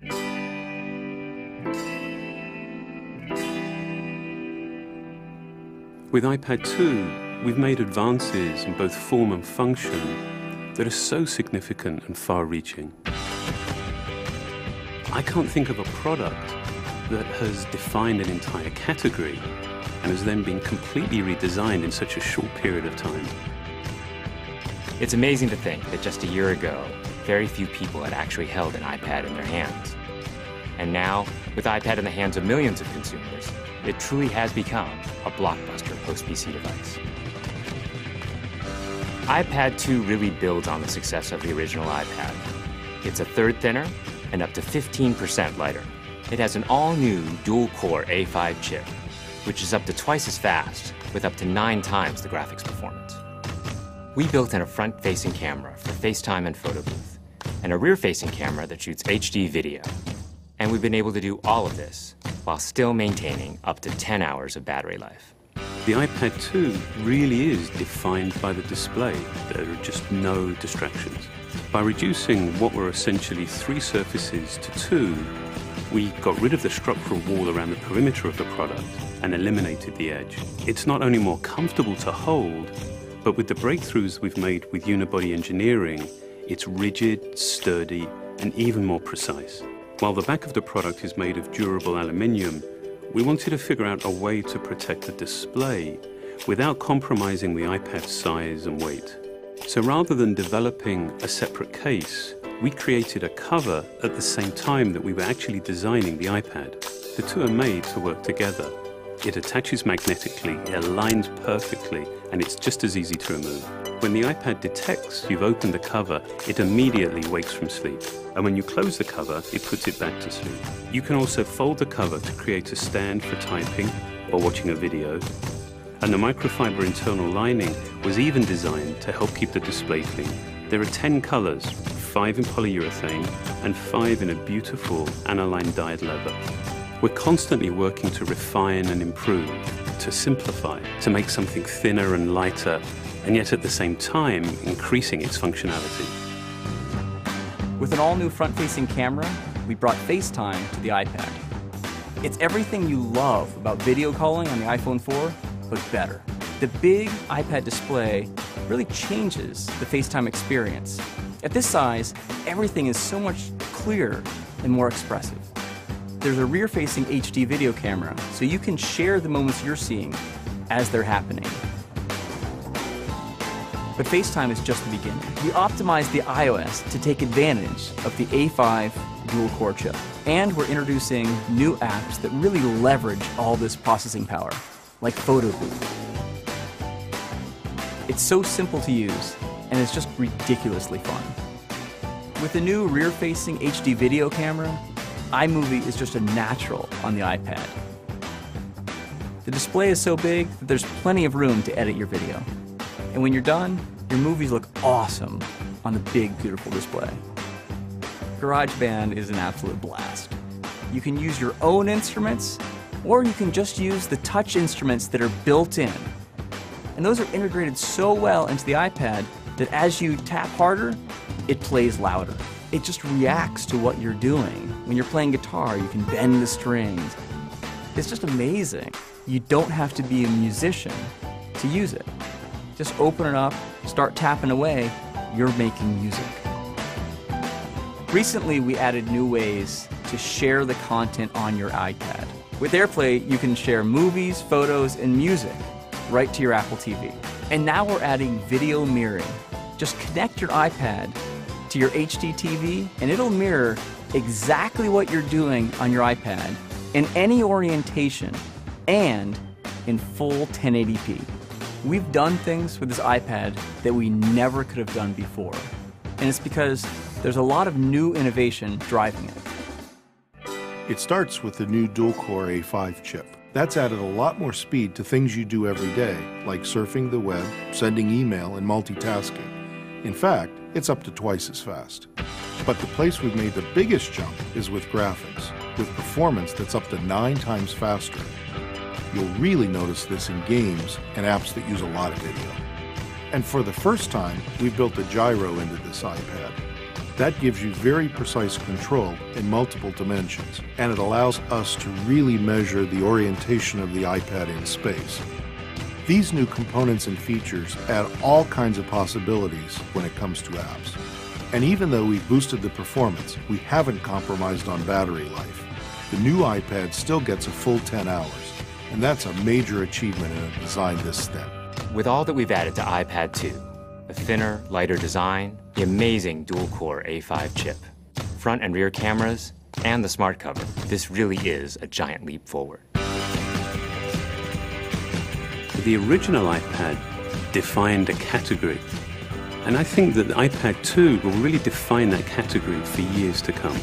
With iPad 2, we've made advances in both form and function that are so significant and far-reaching. I can't think of a product that has defined an entire category and has then been completely redesigned in such a short period of time. It's amazing to think that just a year ago, very few people had actually held an iPad in their hands. And now, with iPad in the hands of millions of consumers, it truly has become a blockbuster post-PC device. iPad 2 really builds on the success of the original iPad. It's a third thinner and up to 15% lighter. It has an all-new dual-core A5 chip, which is up to twice as fast, with up to 9 times the graphics performance. We built in a front-facing camera for FaceTime and photo booth, and a rear-facing camera that shoots HD video. And we've been able to do all of this while still maintaining up to 10 hours of battery life. The iPad 2 really is defined by the display. There are just no distractions. By reducing what were essentially 3 surfaces to 2, we got rid of the structural wall around the perimeter of the product and eliminated the edge. It's not only more comfortable to hold, but with the breakthroughs we've made with unibody engineering, it's rigid, sturdy, and even more precise. While the back of the product is made of durable aluminium, we wanted to figure out a way to protect the display without compromising the iPad's size and weight. So rather than developing a separate case, we created a cover at the same time that we were actually designing the iPad. The two are made to work together. It attaches magnetically, it aligns perfectly, and it's just as easy to remove. When the iPad detects you've opened the cover, it immediately wakes from sleep. And when you close the cover, it puts it back to sleep. You can also fold the cover to create a stand for typing or watching a video. And the microfiber internal lining was even designed to help keep the display clean. There are 10 colors, 5 in polyurethane and 5 in a beautiful aniline dyed leather. We're constantly working to refine and improve, to simplify, to make something thinner and lighter, and yet at the same time, increasing its functionality. With an all-new front-facing camera, we brought FaceTime to the iPad. It's everything you love about video calling on the iPhone 4, but better. The big iPad display really changes the FaceTime experience. At this size, everything is so much clearer and more expressive. There's a rear-facing HD video camera, so you can share the moments you're seeing as they're happening. But FaceTime is just the beginning. We optimized the iOS to take advantage of the A5 dual-core chip. And we're introducing new apps that really leverage all this processing power, like Photo Booth. It's so simple to use, and it's just ridiculously fun. With the new rear-facing HD video camera, iMovie is just a natural on the iPad. The display is so big that there's plenty of room to edit your video. And when you're done, your movies look awesome on the big, beautiful display. GarageBand is an absolute blast. You can use your own instruments, or you can just use the touch instruments that are built in. And those are integrated so well into the iPad that as you tap harder, it plays louder. It just reacts to what you're doing. When you're playing guitar, you can bend the strings. It's just amazing. You don't have to be a musician to use it. Just open it up, start tapping away, you're making music. Recently, we added new ways to share the content on your iPad. With AirPlay, you can share movies, photos, and music right to your Apple TV. And now we're adding video mirroring. Just connect your iPad to your HD TV, and it'll mirror exactly what you're doing on your iPad in any orientation and in full 1080p. We've done things with this iPad that we never could have done before, and it's because there's a lot of new innovation driving it. It starts with the new dual-core A5 chip. That's added a lot more speed to things you do every day, like surfing the web, sending email, and multitasking. In fact, it's up to twice as fast. But the place we've made the biggest jump is with graphics, with performance that's up to 9 times faster. You'll really notice this in games and apps that use a lot of video. And for the first time, we've built a gyro into this iPad. That gives you very precise control in multiple dimensions, and it allows us to really measure the orientation of the iPad in space. These new components and features add all kinds of possibilities when it comes to apps. And even though we've boosted the performance, we haven't compromised on battery life. The new iPad still gets a full 10 hours, and that's a major achievement in a design this thin. With all that we've added to iPad 2, the thinner, lighter design, the amazing dual-core A5 chip, front and rear cameras, and the smart cover, this really is a giant leap forward. The original iPad defined a category, and I think that the iPad 2 will really define that category for years to come.